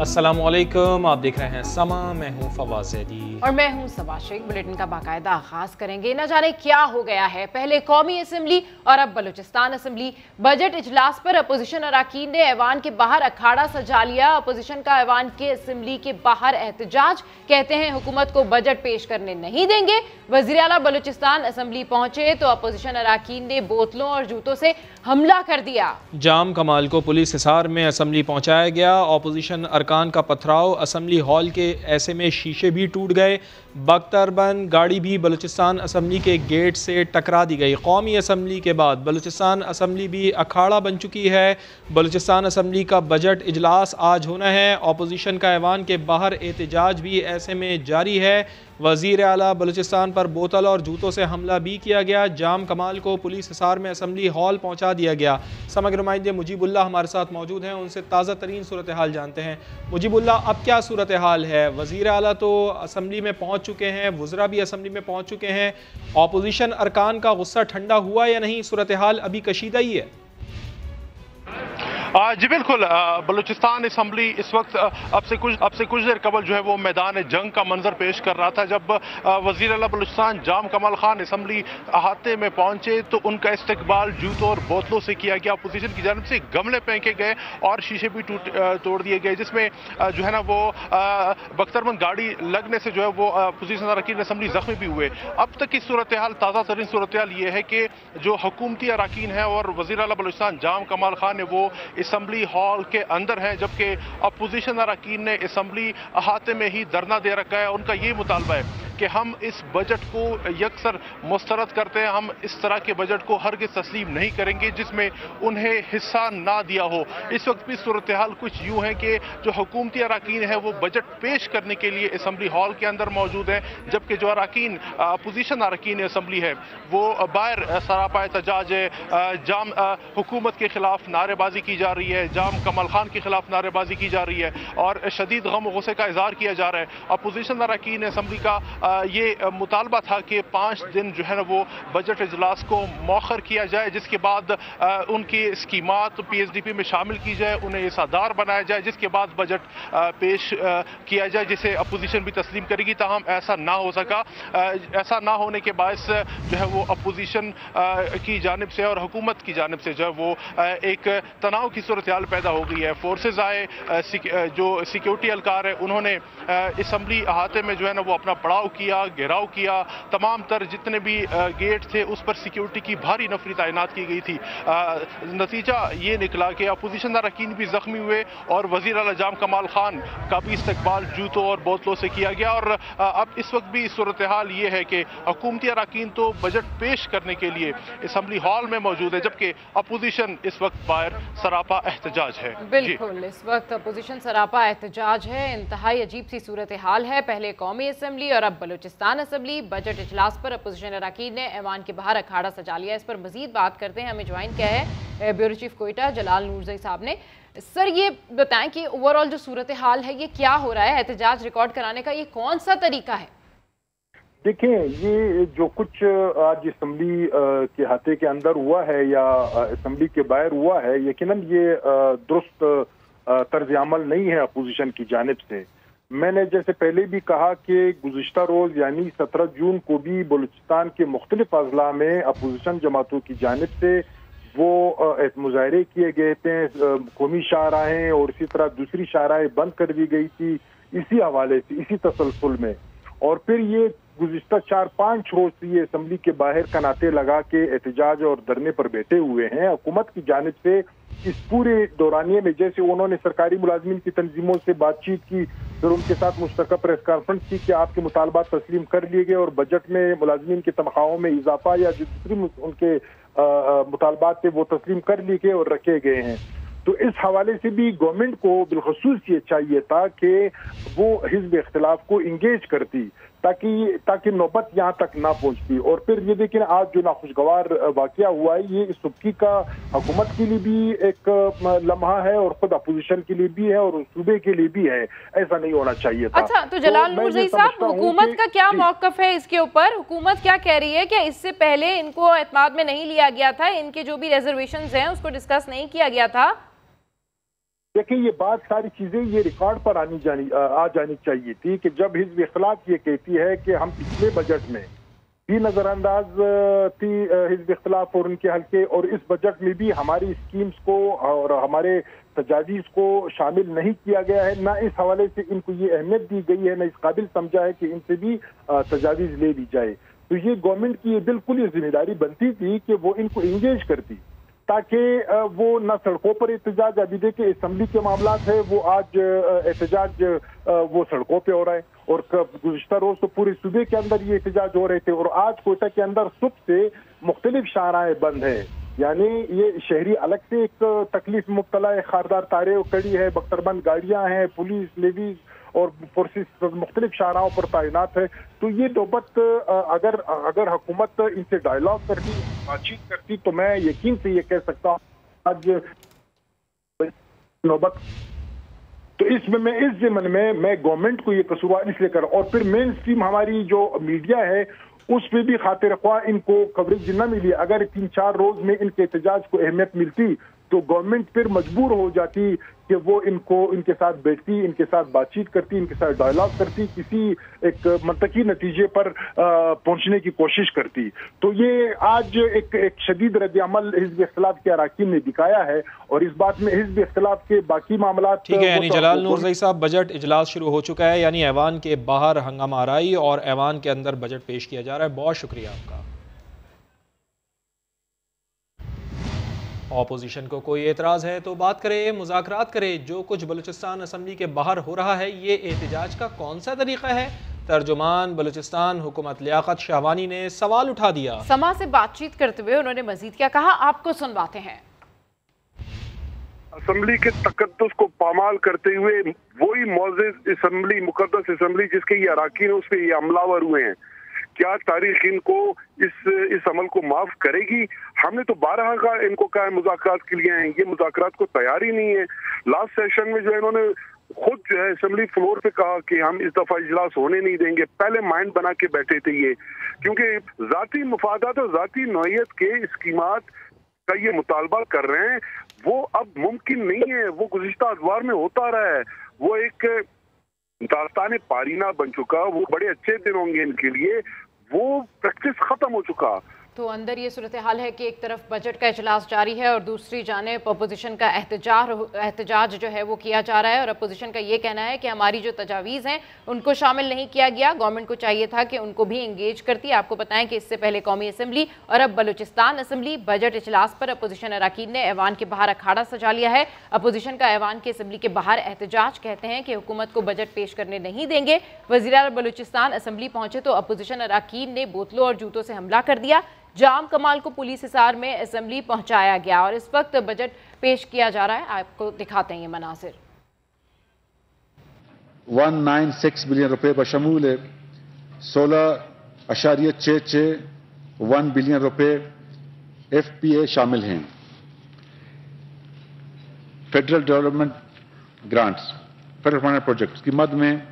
अस्सलामुअलैकुम, आप देख रहे हैं समा। मैं हूं फवाद ज़ैदी और मैं हूं सबा शेख। बुलेटिन का बाकायदा आगाज करेंगे। न जाने क्या हो गया है, पहले कौमी असम्बली और अब बलूचिस्तान असम्बली। बजट इजलास पर अपोजिशन अरकान ने ऐवान के बाहर अखाड़ा सजा लिया। अपोजिशन का ऐवान के असम्बली के बाहर एहतजाज, कहते हैं हुकूमत को बजट पेश करने नहीं देंगे। वज़ीर आला बलूचिस्तान असम्बली पहुंचे तो अपोजिशन अरकान ने बोतलों और जूतों से हमला कर दिया। जाम कमाल को पुलिस हिसार में असम्बली पहुंचाया गया। अपोजिशन अरकान का पथराव असम्बली हॉल के ऐसे में शीशे भी टूट गए। बख्तरबंद गाड़ी भी बलूचिस्तान असम्बली के गेट से टकरा दी गई। कौमी असम्बली के बाद बलूचिस्तान असम्बली भी अखाड़ा बन चुकी है। बलूचिस्तान असम्बली का बजट इजलास आज होना है। अपोजिशन का ऐवान के बाहर एहतजाज भी ऐसे में जारी है। वज़ीर आला बलूचिस्तान पर बोतल और जूतों से हमला भी किया गया। जाम कमाल को पुलिस हिसार में असम्बली हॉल पहुंचा दिया गया। समग्र नुमाइंदे मुजीबुल्लाह हमारे साथ मौजूद हैं, उनसे ताज़ा तरीन सूरत हाल जानते हैं। मुजीबुल्लाह, अब क्या सूरत हाल है? वज़ीर आला तो असम्बली में पहुंच चुके हैं, वज़रा भी असम्बली में पहुंच चुके हैं। अपोजिशन अरकान का गुस्सा ठंडा हुआ या नहीं? सूरत हाल अभी कशीदा ही है। जी बिल्कुल, बलूचिस्तान असम्बली इस वक्त अब से कुछ देर कबल जो है वो मैदान जंग का मंजर पेश कर रहा था। जब वज़ीर आला बलूचिस्तान जाम कमाल खान असम्बली अहाते में पहुंचे तो उनका इस्तकबाल जूतों और बोतलों से किया गया। अपोजिशन की जानिब से गमले फेंके गए और शीशे भी तोड़ दिए गए, जिसमें जो है ना वो बख्तरबंद गाड़ी लगने से जो है वो अपोजिशन अरकान असम्बली जख्मी भी हुए। अब तक की सूरत हाल, ताज़ा तरीन सूरत हाल ये है कि जो हुकूमती अरकान है और वज़ीर आला बलूचिस्तान जाम कमाल खान ने वो असम्बली हॉल के अंदर है, जबकि अपोजिशन अरकान ने असम्बली अहाते में ही धरना दे रखा है। उनका ये मुतालबा है कि हम इस बजट को यकसर मुस्तरद करते हैं, हम इस तरह के बजट को हरगिज़ तस्लीम नहीं करेंगे जिसमें उन्हें हिस्सा ना दिया हो। इस वक्त भी सूरत हाल कुछ यूँ है कि जो हुकूमती अरकान है वो बजट पेश करने के लिए असम्बली हॉल के अंदर मौजूद है, जबकि जो अरकान अपोजिशन अरकान असम्बली है वो बाहर सरापा एहतजाज है। जाम हुकूमत के खिलाफ नारेबाजी की जा रही है, जाम कमल खान के खिलाफ नारेबाजी की जा रही है और शदीद गम गुस्से का इजहार किया जा रहा है। अपोजिशन अरकान असम्बली का ये मुतालबा था कि 5 दिन जो है ना वो बजट इजलास को मौखर किया जाए, जिसके बाद उनकी स्कीमात PSDP में शामिल की जाए, उन्हें हिस्सादार बनाया जाए, जिसके बाद बजट पेश किया जाए जिसे अपोजिशन भी तस्लीम करेगी। ताहम ऐसा ना हो सका। ऐसा ना होने के बायस जो है वो अपोजिशन की जानिब से और हुकूमत की जानिब से जो है वो एक तनाव की सूरत हाल पैदा हो गई है। फोर्सेज आए, जो सिक्योरिटी एहलकार है उन्होंने असम्बली अहाते में जो है ना वो अपना पड़ाव किया, घेराव किया। तमाम तर जितने भी गेट थे उस पर सिक्योरिटी की भारी नफरी तैनात की गई थी। नतीजा ये निकला कि अपोजिशन अरकान भी जख्मी हुए और वज़ीर आला जाम कमाल खान का भी इस्तकबाल जूतों और बोतलों से किया गया। और अब इस वक्त भी सूरत हाल ये है कि हुकूमती अरकान तो बजट पेश करने के लिए असम्बली हॉल में मौजूद है, जबकि अपोजिशन इस वक्त बाहर सरापा एहतजाज है। बिल्कुल, इस वक्त अपोजिशन सरापा एहतजाज है। इंतहाई अजीब सी सूरत हाल है। पहले कौमी असम्बली और अब बलूचिस्तान असम्बली। बजट इजलास पर अपोजिशन अरकान ने ऐवान के बाहर अखाड़ा सजा लिया। इस पर मजीद बात करते हैं, हमें ज्वाइन किया है ब्यूरो चीफ कोयटा जलाल नूरजई साहब ने। सर, ये बताएं कि ओवरऑल जो सूरत हाल है ये क्या हो रहा है? एहतजाज रिकॉर्ड कराने का ये कौन सा तरीका है? देखिए, ये जो कुछ आज असम्बली के हाथे के अंदर हुआ है या असम्बली के बाहर हुआ है, यकीनन ये दुरुस्त तर्ज अमल नहीं है अपोजिशन की जानिब से। मैंने जैसे पहले भी कहा कि गुज़िश्ता रोज यानी 17 जून को भी बलूचिस्तान के मुख्तलिफ अजला में अपोजिशन जमातों की जानिब से वो मुजाहरे किए गए थे। कौमी शाहराहें और इसी तरह दूसरी शाहराहें बंद कर दी गई थी इसी हवाले से, इसी तसलसल में। और फिर ये गुज़िश्ता 4-5 रोज से ये असम्बली के बाहर कनाते लगा के एहतजाज और धरने पर बैठे हुए हैं। हुकूमत की जानिब से इस पूरे दौरानिए में जैसे उन्होंने सरकारी मुलाजमीन की तंजीमों से बातचीत की, फिर उनके साथ मुश्तरका प्रेस कॉन्फ्रेंस की कि आपके मुतालबात तस्लीम कर लिए गए और बजट में मुलाजमीन की तनख्वाहों में इजाफा या जो दूसरी उनके मुतालबात थे वो तस्लीम कर लिए गए और रखे गए हैं। तो इस हवाले से भी गवर्नमेंट को बिलखसूस ये चाहिए था कि वो हिज़्ब इख्तिलाफ को इंगेज करती ताकि नौबत यहाँ तक ना पहुँचती। और फिर ये देखिए, आज जो नाखुशगवार वाकया हुआ है ये इस सुबकी का हुकूमत के लिए भी एक लम्हा है और खुद अपोजिशन के लिए भी है और सूबे के लिए भी है। ऐसा नहीं होना चाहिए था। अच्छा, तो जलाल नूरजई साहब, हुकूमत का क्या मौकफ है इसके ऊपर? हुकूमत क्या कह रही है? क्या इससे पहले इनको एतमाद में नहीं लिया गया था? इनके जो भी रिजर्वेशंस हैं उसको डिस्कस नहीं किया गया था? देखिए ये बात सारी चीजें ये रिकॉर्ड पर आ जानी चाहिए थी कि जब हिज़्ब इख्तिलाफ ये कहती है कि हम पिछले बजट में भी नजरअंदाज थी हिज़्ब इख्तिलाफ और उनके हल्के, और इस बजट में भी हमारी स्कीम्स को और हमारे तजावीज़ को शामिल नहीं किया गया है, ना इस हवाले से इनको ये अहमियत दी गई है, ना इस काबिल समझा है कि इनसे भी तजावीज़ ले ली जाए। तो ये गवर्नमेंट की ये बिल्कुल ये जिम्मेदारी बनती थी कि वो इनको इंगेज करती, ताकि वो न सड़कों पर एहतजाज, अभी देखिए असम्बली के मामला है वो आज एहतजाज वो सड़कों पे हो रहा है, और गुज़िश्ता रोज तो पूरे सूबे के अंदर ये एहतजाज हो रहे थे, और आज कोयटा के अंदर सुबह से मुख्तलिफ शाहराएं बंद है। यानी ये शहरी अलग से एक तकलीफ मुब्तला है, खारदार तारे कड़ी है, बख्तरबंद गाड़ियां हैं, पुलिस लेवीज और फोर्सेस मुख्तलिफ शाहराओं पर तैनात है। तो ये नौबत अगर हुकूमत इनसे डायलॉग करती, बातचीत करती, तो मैं यकीन से ये कह सकता हूँ आज नौबत। तो इसमें मैं इस ज़िम्मन में मैं गवर्नमेंट को ये कसूरवार इसलिए कर, और फिर मेन स्ट्रीम हमारी जो मीडिया है उस पर भी खातिर ख्वाह इनको कवरेज न मिली। अगर 3-4 रोज में इनके एहतजाज को अहमियत मिलती तो गवर्नमेंट फिर मजबूर हो जाती कि वो इनके साथ बैठती, इनके साथ बातचीत करती, इनके साथ डायलॉग करती, किसी एक मंतकी नतीजे पर पहुंचने की कोशिश करती। तो ये आज एक शदीद रद्द-ए-अमल हिज़्ब इख्तिलाफ के अरकान ने दिखाया है, और इस बात में हिज़्ब इख्तिलाफ के बाकी मामला ठीक है। यानी जलाल नूरज़ई साहब, बजट इजलास शुरू हो चुका है, यानी ऐवान के बाहर हंगामा आराई और ऐवान के अंदर बजट पेश किया जा रहा है। बहुत शुक्रिया आपका। ऑपोजिशन को कोई एतराज़ है तो बात करें, मुज़ाकरात करें। जो कुछ बलूचिस्तान असम्बली के बाहर हो रहा है ये एहतजाज का कौन सा तरीका है? तर्जुमान बलूचिस्तान हुकूमत लियाकत शाहवानी ने सवाल उठा दिया। समा से बातचीत करते हुए उन्होंने मजीद क्या कहा, आपको सुनवाते हैं। असम्बली के तकद्दुस को पामाल करते हुए वही मौजूद असम्बली, मुकद्दस असम्बली जिसके ये अराकीन उस पर ये हमलावर हुए हैं, क्या तारीख इनको इस अमल को माफ करेगी? हमने तो 12 का इनको कहा मुज़ाकरात के लिए हैं, ये मुज़ाकरात को तैयार ही नहीं है। लास्ट सेशन में जो है इन्होंने खुद जो है असेंबली फ्लोर पे कहा कि हम इस दफा इजलास होने नहीं देंगे। पहले माइंड बना के बैठे थे ये, क्योंकि जाती मुफादात और जाती नौयत के स्कीमात का ये मुतालबा कर रहे हैं, वो अब मुमकिन नहीं है। वो गुज़िश्ता अदवार में होता रहा है, वो एक दास्तान पारीना बन चुका, वो बड़े अच्छे दिन होंगे इनके लिए, वो प्रैक्टिस खत्म हो चुका। तो अंदर ये सूरत हाल है कि एक तरफ बजट का इजलास जारी है और दूसरी जानिब अपोजिशन का एहतजाज जो है वो किया जा रहा है, और अपोजिशन का ये कहना है कि हमारी जो तजावीज़ हैं उनको शामिल नहीं किया गया, गवर्नमेंट को चाहिए था कि उनको भी इंगेज करती। आपको बताएं कि इससे पहले कौमी असम्बली और अब बलूचिस्तान असम्बली बजट इजलास पर अपोजिशन अरकान ने ऐवान के बाहर अखाड़ा सजा लिया है। अपोजिशन का ऐवान के असम्बली के बाहर एहतजाज, कहते हैं कि हुकूमत को बजट पेश करने नहीं देंगे। वज़ीर-ए-आला बलूचिस्तान असम्बली पहुंचे तो अपोजिशन अरकान ने बोतलों और जूतों से हमला कर दिया। जाम कमाल को पुलिस हिसार में असेंबली पहुंचाया गया और इस वक्त बजट पेश किया जा रहा है। आपको दिखाते हैं ये मनासिर। 196 बिलियन रुपए बशमूल 16.661 बिलियन रुपए FPA शामिल हैं। Federal development grants, federal finance projects की मद में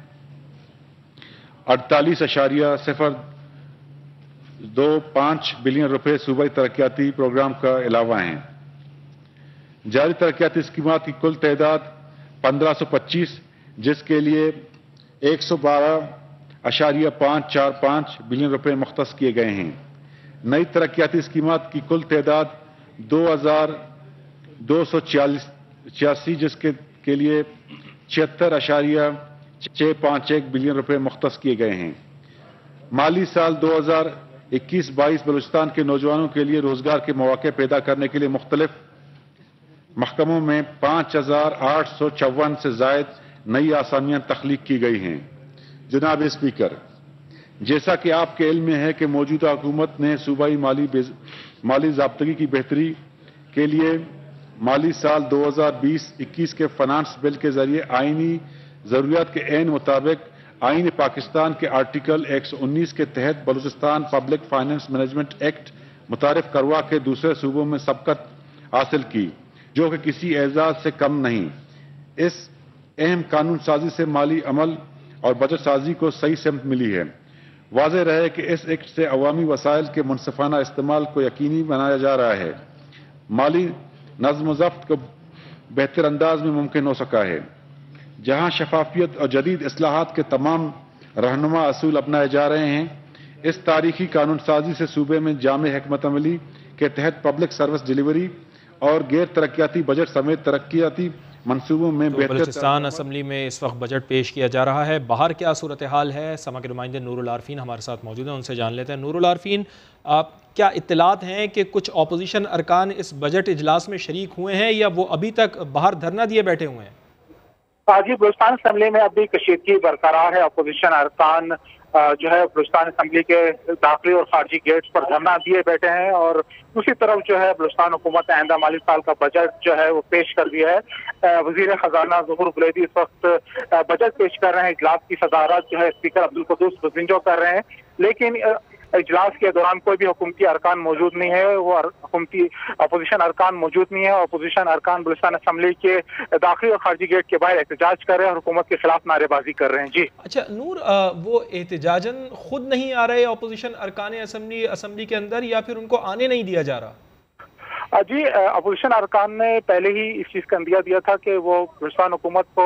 48.25 बिलियन रुपए सूबाई तरक्याती प्रोग्राम का अलावा हैं। जारी तरक्याती स्कीमात की कुल तादाद 1525, जिसके लिए 112.545 बिलियन रुपए मुख्तस किए गए हैं। नई तरक्याती स्कीमात की कुल तादाद 2286, जिसके लिए 76.651 बिलियन रुपए मुख्तस किए गए हैं। माली साल 2021-22 बलूचिस्तान के नौजवानों के लिए रोजगार के मौके पैदा करने के लिए मुख्तलिफ महकमों में 5854 से जायद नई आसामियां तख्लीक की गई हैं। जनाब स्पीकर, जैसा कि आपके इल्म में है कि मौजूदा हुकूमत ने सूबाई माली ज़ाब्तगी की बेहतरी के लिए माली साल 2020-21 के फाइनेंस बिल के जरिए आईनी जरूरियात के ऐन मुताबिक आईन पाकिस्तान के आर्टिकल 119 के तहत Balochistan public finance management act मुतारिफ करवा के दूसरे सूबों में सबकत हासिल की, जो कि किसी एजाज से कम नहीं। इस अहम कानून साजी से माली अमल और बजट साजी को सही समत मिली है। वाज़ेह रहे कि इस एक्ट से अवामी वसाइल के मुनसिफाना इस्तेमाल को यकीनी बनाया जा रहा है। माली नज़्म ज़ब्त को बेहतर अंदाज में मुमकिन हो सका है। जहां शफाफियत और जदीद इस्लाहात के तमाम रहनुमा असूल अपनाए जा रहे हैं, इस तारीखी कानून साजी से सूबे में जामे हिकमत अमली के तहत पब्लिक सर्विस डिलीवरी और गैर तरक्याती बजट समेत तरक्याती मंसूबों में तो बलूचिस्तान असम्बली में इस वक्त बजट पेश किया जा रहा है। बाहर क्या सूरत हाल है, समा के नुमाइंदे नूरुल आरफीन हमारे साथ मौजूद हैं, उनसे जान लेते हैं। नूरुल आरफीन, क्या इत्तलात हैं कि कुछ अपोजिशन अरकान इस बजट इजलास में शरीक हुए हैं या वो अभी तक बाहर धरना दिए बैठे हुए हैं? जी, बलूचिस्तान असम्बली में अभी कशीदगी बरकरार है। अपोजिशन अरकान जो है बलूचिस्तान असम्बली के दाखिली और खारजी गेट्स पर धरना दिए बैठे हैं और दूसरी तरफ जो है बलूचिस्तान हुकूमत ने आइंदा माली साल का बजट जो है वो पेश कर दिया है। वजीर खजाना ज़ुहूर बुलैदी इस वक्त बजट पेश कर रहे हैं। इजलास की सदारत जो है स्पीकर अब्दुल कुद्दूस बुज़िंजो कर रहे हैं, लेकिन इजलास के दौरान कोई भी हुकूमती अरकान मौजूद नहीं है। वो हुकूमती अपोजिशन अरकान मौजूद नहीं है। अपोजिशन अरकान बलूचिस्तान असम्बली के दाखिली और खारजी गेट के बाहर एहतजाज कर रहे हैं और हुकूमत के खिलाफ नारेबाजी कर रहे हैं। जी अच्छा नूर, वो एहतजाजन खुद नहीं आ रहे अपोजिशन अरकान असम्बली के अंदर या फिर उनको आने नहीं दिया जा रहा? जी, अपोजिशन अरकान ने पहले ही इस चीज का अंदिया दिया था कि वो बलूचिस्तान हुकूमत को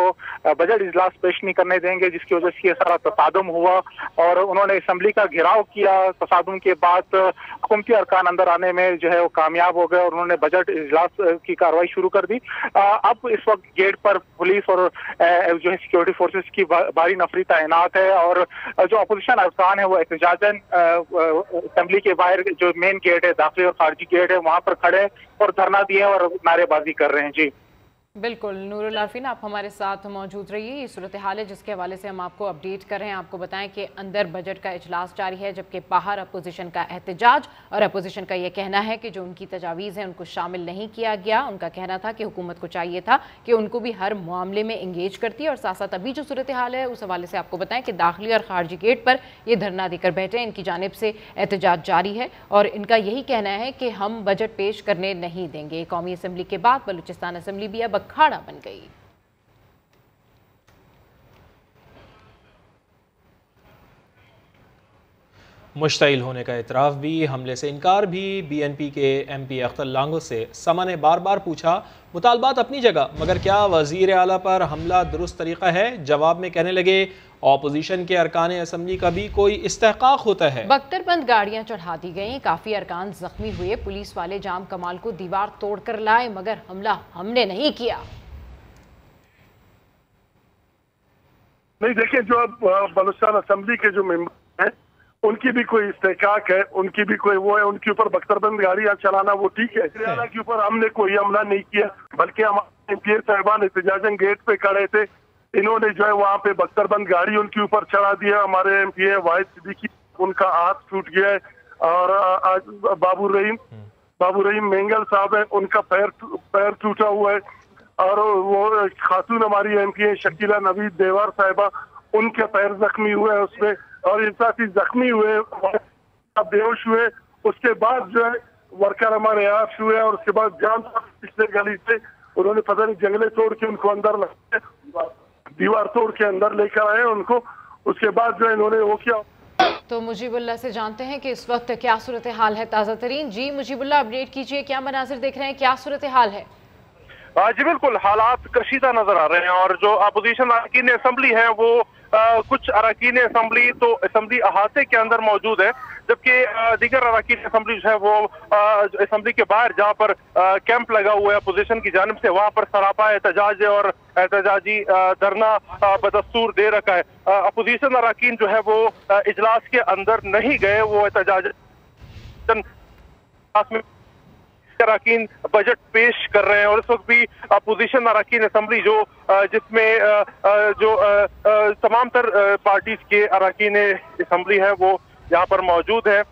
बजट इजलास पेश नहीं करने देंगे, जिसकी वजह से ये सारा तसादुम हुआ और उन्होंने असम्बली का घेराव किया। तसादुम के बाद हुकूमती अरकान अंदर आने में जो है वो कामयाब हो गए और उन्होंने बजट इजलास की कार्रवाई शुरू कर दी। अब इस वक्त गेट पर पुलिस और जो है सिक्योरिटी फोर्सेस की भारी नफरी तैनात है और जो अपोजिशन अरकान है वो एहतजाजन असम्बली के बाहर जो मेन गेट है, दाखिली और खारजी गेट है, वहां पर खड़े और धरना दिए और नारेबाजी कर रहे हैं। जी बिल्कुल नूरुल आरफीन, आप हमारे साथ मौजूद रहिए। ये सूरत हाल है जिसके हवाले से हम आपको अपडेट कर रहे हैं। आपको बताएं कि अंदर बजट का इजलास जारी है जबकि बाहर अपोजिशन का एहतजाज और अपोजिशन का ये कहना है कि जो उनकी तजावीज़ हैं उनको शामिल नहीं किया गया। उनका कहना था कि हुकूमत को चाहिए था कि उनको भी हर मामले में इंगेज करती है और साथ साथ अभी जो सूरत हाल है उस हवाले से आपको बताएं कि दाखिली और खारजी गेट पर ये धरना देकर बैठे हैं। इनकी जानिब से एहतजाज जारी है और इनका यही कहना है कि हम बजट पेश करने नहीं देंगे। कौमी असम्बली के बाद बलूचिस्तान असम्बली भी अब अखाड़ा बन गई। मुश्तइल होने का इतराफ़ भी, हमले से इनकार भी। BNP के MP अख्तर लांगो से समा ने बार बार पूछा मुतालबात अपनी जगह मगर क्या वज़ीर आला पर हमला दुरुस्त तरीक़ा है? जवाब में कहने लगे ऑपोजिशन के अरकान असम्बली का भी कोई इस्तेहकाक होता है। बख्तरबंद गाड़ियां चढ़ा दी गई, काफ़ी अरकान जख्मी हुए। पुलिस वाले जाम कमाल को दीवार तोड़कर लाए मगर हमला हमने नहीं किया। नहीं, देखिए जो बलूचिस्तान असम्बली के जो मेंबर हैं उनकी भी कोई इस्तेहकाक है, उनकी भी कोई वो है, उनके ऊपर बख्तरबंद गाड़ियां चलाना वो ठीक है। के ऊपर हमने कोई हमला नहीं किया, बल्कि हमारे MP साहिबान एहतजाजन गेट पे खड़े थे। इन्होंने जो है वहाँ पे बख्तरबंद गाड़ी उनके ऊपर चढ़ा दिया। हमारे MP वाहिद सिद्दीकी, उनका हाथ टूट गया है और आज बाबू रहीम मेंगल साहब है, उनका पैर टूटा हुआ है और वो खातून हमारी MP शकीला नवीद देवार साहिबा, उनके पैर जख्मी हुए हैं उसमें और इन साथ ही जख्मी हुए बेहोश हुए। उसके बाद जो है वर्कर हमारे यहाँ हुए और उसके बाद जान पिछले गली से उन्होंने पता नहीं जंगले तोड़ के उनको अंदर लगे, दीवार तोड़ के अंदर लेकर आए उनको। उसके बाद जो है इन्होंने वो किया। तो मुजीबुल्लाह से जानते हैं कि इस वक्त क्या सूरत हाल है ताज़ा तरीन। जी मुजीबुल्लाह, अपडेट कीजिए, क्या मनाजिर देख रहे हैं, क्या सूरत हाल है? जी बिल्कुल, हालात कशीदा नजर आ रहे हैं और जो अपोजिशन अरकान असम्बली है वो कुछ अरकान असम्बली तो असम्बली अहाते के अंदर मौजूद है, जबकि दीगर अरकान असम्बली जो है वो असम्बली के बाहर जहाँ पर कैंप लगा हुआ है अपोजिशन की जानिब से, वहाँ पर सरापा एहतजाज और एहतजाजी धरना बदस्तूर दे रखा है। अपोजिशन अरकान जो है वो इजलास के अंदर नहीं गए, वो एहतजाज में अरकान बजट पेश कर रहे हैं और इस वक्त भी अपोजिशन अरकान असम्बली जो जिसमें जो तमाम तर पार्टीज के अरकान असम्बली है वो यहाँ पर मौजूद है।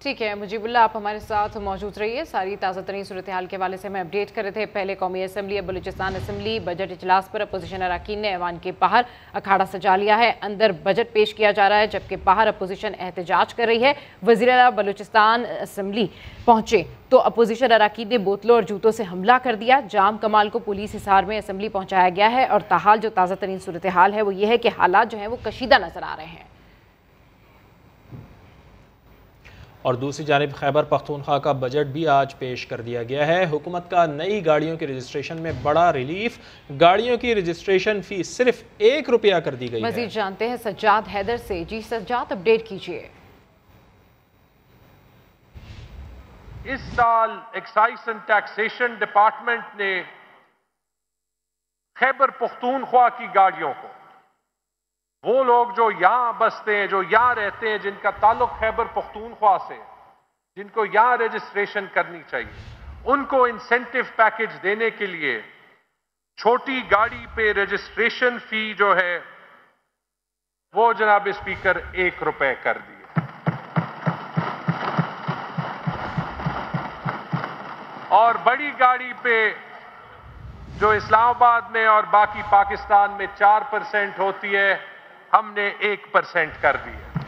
ठीक है मुजीबुल्लाह, आप हमारे साथ मौजूद रहिए। सारी ताज़ा तरीन सूरत हाल के हवाले से मैं अपडेट कर रहे थे। पहले कौमी असम्बली अब बलूचिस्तान असम्बली बजट इजलास पर अपोजिशन अरकान ने ऐवान के बाहर अखाड़ा सजा लिया है। अंदर बजट पेश किया जा रहा है जबकि बाहर अपोजिशन एहतजाज कर रही है। वज़ीर आला बलूचिस्तान असम्बली पहुंचे तो अपोजिशन अरकान ने बोतलों और जूतों से हमला कर दिया। जाम कमाल को पुलिस हिसार में असम्बली पहुँचाया गया है और ताहाल जो ताज़ा तरीन सूरत हाल है वो ये है कि हालात जो हैं वो कशीदा नजर आ रहे हैं। और दूसरी जानिब खैबर पख्तूनख्वा का बजट भी आज पेश कर दिया गया है। हुकूमत का नई गाड़ियों की रजिस्ट्रेशन में बड़ा रिलीफ, गाड़ियों की रजिस्ट्रेशन फीस सिर्फ ₹1 कर दी गई है। मजीद जानते हैं सज्जाद हैदर से। जी सज्जाद, अपडेट कीजिए। इस साल एक्साइज एंड टैक्सेशन डिपार्टमेंट ने खैबर पख्तूनख्वा की गाड़ियों को, वो लोग जो यहां बसते हैं, जो यहां रहते हैं, जिनका ताल्लुक खैबर पख्तूनख्वा से, जिनको यहां रजिस्ट्रेशन करनी चाहिए, उनको इंसेंटिव पैकेज देने के लिए छोटी गाड़ी पे रजिस्ट्रेशन फी जो है वो जनाब स्पीकर ₹1 कर दी। और बड़ी गाड़ी पे जो इस्लामाबाद में और बाकी पाकिस्तान में 4% होती है, हमने 1% कर दी है।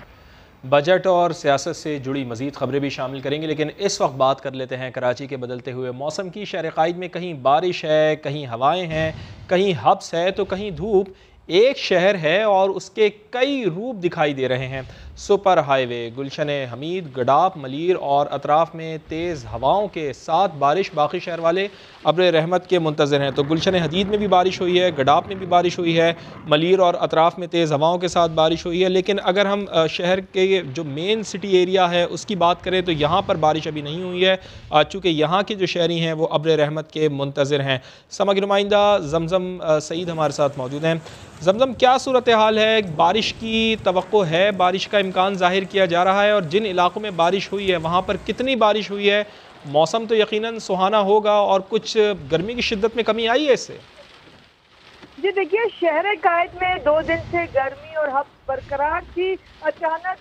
बजट और सियासत से जुड़ी मजीद खबरें भी शामिल करेंगे, लेकिन इस वक्त बात कर लेते हैं कराची के बदलते हुए मौसम की। शहर क़ाइद में कहीं बारिश है, कहीं हवाएं हैं, कहीं हब्स है तो कहीं धूप। एक शहर है और उसके कई रूप दिखाई दे रहे हैं। सुपर हाईवे, गुलशन हमीद, गडाप, मलीर और अतराफ में तेज़ हवाओं के साथ बारिश। बाकी शहर वाले अब्र रहमत के मुंतज़र हैं। तो गुलशन हदीद में भी बारिश हुई है, गडाप में भी बारिश हुई है, मलीर और अतराफ में तेज़ हवाओं के साथ बारिश हुई है। लेकिन अगर हम शहर के जो मेन सिटी एरिया है उसकी बात करें तो यहाँ पर बारिश अभी नहीं हुई है, चूँकि यहाँ के जो शहरी हैं वो अब्र रहमत के मुंतज़र हैं। समग्र नुमाइंदा जमजम सईद हमारे साथ मौजूद हैं। जमजम, क्या सूरत हाल है? बारिश की तवक्को है, बारिश का इम्कान जाहिर किया जा रहा है, और जिन इलाकों में बारिश हुई है वहाँ पर कितनी बारिश हुई है? मौसम तो यकीनन सुहाना होगा और कुछ गर्मी की शिद्दत में कमी आई है इससे? जी देखिए, शहर क़ाइद में 2 दिन से गर्मी और हब्स बरकरार थी। अचानक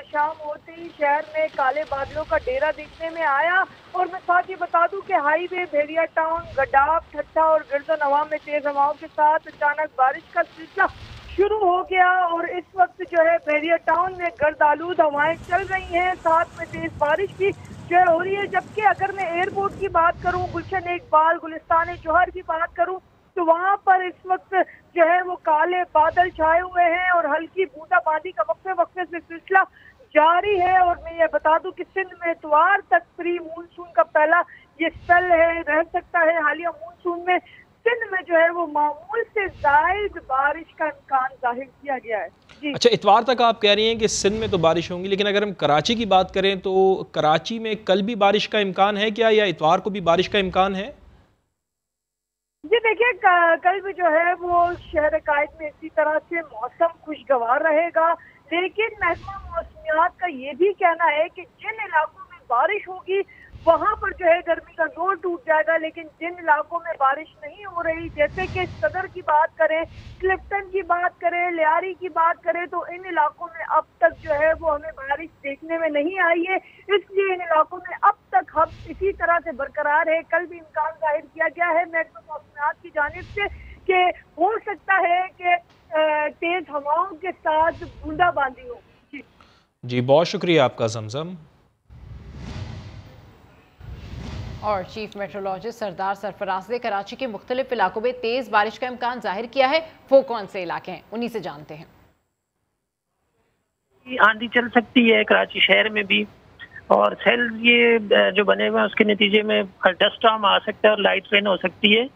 शाम होते ही शहर में काले बादलों का डेरा दिखने में आया। और मैं साथ ये बता दूं कि हाईवे, भेड़िया टाउन, गडाप, ठट्ठा और गिरदन हवा में तेज हवाओं के साथ अचानक बारिश का सिलसिला शुरू हो गया। और इस वक्त जो है भेड़िया टाउन में गर्द आलूद हवाएं चल रही हैं, साथ में तेज बारिश भी जो है हो रही है। जबकि अगर मैं एयरपोर्ट की बात करूं, गुलशन इकबाल, गुलिस्तान जौहर की बात करूं, तो वहाँ पर इस वक्त जो है वो काले बादल छाए हुए हैं और हल्की बूंदाबांदी का वक्फे से सिलसिला जारी है। और मैं ये बता दूं कि सिंध में इतवार तक प्री मानसून का पहला ये स्पेल है, रह सकता है। हालिया मानसून में सिंध में जो है वो मामूल से जायद बारिश का इम्कान जाहिर किया गया है। जी। अच्छा, इतवार तक आप कह रही हैं कि सिंध में तो बारिश होंगी, लेकिन अगर हम कराची की बात करें तो कराची में कल भी बारिश का इम्कान है क्या, या इतवार को भी बारिश का इम्कान है? जी देखिए, कल भी जो है वो शहर क़ाइद में इसी तरह से मौसम खुशगवार रहेगा। लेकिन महकमा मौसमियात का ये भी कहना है कि जिन इलाकों में बारिश होगी वहाँ पर जो है गर्मी का जोर टूट जाएगा। लेकिन जिन इलाकों में बारिश नहीं हो रही, जैसे कि सदर की बात करें, क्लिफ्टन की बात करें, लियारी की बात करें, तो इन इलाकों में अब तक जो है वो हमें बारिश देखने में नहीं आई है। इसलिए इन इलाकों में अब तक हम इसी तरह से बरकरार है। कल भी इम्कान जाहिर किया गया है महकमा मौसमियात की जानिब से कि हो सकता है कि तेज हवाओं के साथ बूंदाबांदी हो। जी, बहुत शुक्रिया आपका जमजम। और चीफ मेट्रोलॉजिस्ट सरदार सरफराज ने कराची के मुख्तलिफ इलाकों में तेज बारिश का इम्कान जाहिर किया है। वो कौन से इलाके हैं, उन्हीं से जानते हैं। आंधी चल सकती है कराची शहर में भी, और सेल ये जो बने हुए हैं उसके नतीजे में डस्ट स्टॉर्म आ सकता है और लाइट रेन हो सकती है।